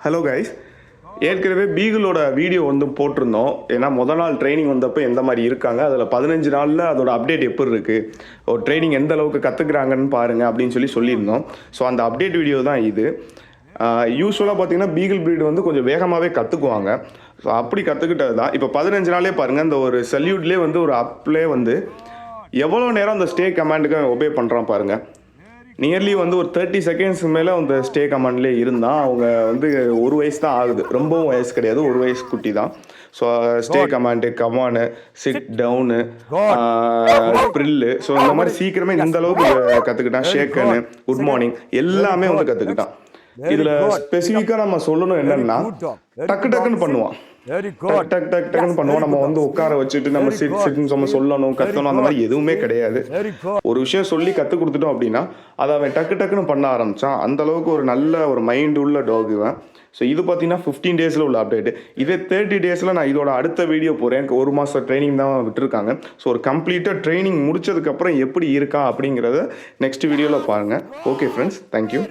Hello guys, ஏற்கனவே பீகிளோட video வந்து போட்டிருந்தோம். ஏன்னா நாள் ட்ரைனிங் வந்தப்போ எந்த மாதிரி இருக்காங்க, அதில் 15 நாளில் அதோட அப்டேட் எப்படி இருக்குது, ஒரு ட்ரைனிங் எந்த அளவுக்கு கற்றுக்குறாங்கன்னு பாருங்கள் அப்படின்னு சொல்லியிருந்தோம். ஸோ அந்த அப்டேட் வீடியோ தான் இது. யூஸ்வலாக பார்த்தீங்கன்னா பீகிள் ப்ரீடு வந்து கொஞ்சம் வேகமாகவே கற்றுக்குவாங்க. ஸோ அப்படி கற்றுக்கிட்டது தான். இப்போ 15 நாளே பாருங்கள், இந்த ஒரு சல்யூட்லேயே வந்து ஒரு அப்லேயே வந்து எவ்வளோ நேரம் அந்த ஸ்டே கமாண்டுக்கு ஒபே பண்ணுறான் பாருங்கள். நியர்லி வந்து ஒரு 30 செகண்ட்ஸ் மேலே அந்த ஸ்டே கமாண்ட்லேயே இருந்தால். அவங்க வந்து 1 வயசு தான் ஆகுது, ரொம்பவும் வயசு கிடையாது, 1 வயசு குட்டி தான். So stay command, come on, sit down, ப்ரில்லு, ஸோ இந்த மாதிரி சீக்கிரமே இந்த அளவுக்கு கற்றுக்கிட்டான். ஷேக்கனு, குட் மார்னிங் எல்லாமே வந்து கற்றுக்கிட்டான். இதில் ஸ்பெசிஃபிக்காக நம்ம சொல்லணும் என்னென்னா, டக்கு டக்குன்னு பண்ணுவான். டக்குன்னு பண்ணுவோம். நம்ம வந்து உட்கார வச்சுட்டு நம்ம சிட்னு நம்ம சொல்லணும், கத்தணும், அந்த மாதிரி எதுவுமே கிடையாது. ஒரு விஷயம் சொல்லி கற்றுக் கொடுத்துட்டோம் அப்படின்னா அதை அவன் டக்குன்னு பண்ண ஆரம்பிச்சான். அந்த அளவுக்கு ஒரு நல்ல ஒரு மைண்ட் உள்ள டாக் இவன். ஸோ இது பார்த்தீங்கன்னா 15 டேஸில் உள்ள அப்டேட்டு. இதே 30 டேஸில் நான் இதோட அடுத்த வீடியோ போகிறேன். 1 மாதம் ட்ரைனிங் தான் விட்டுருக்காங்க. ஸோ ஒரு கம்ப்ளீட்டாக ட்ரைனிங் முடிச்சதுக்கப்புறம் எப்படி இருக்கா அப்படிங்கிறத நெக்ஸ்ட் வீடியோவில் பாருங்கள். Okay friends, thank you.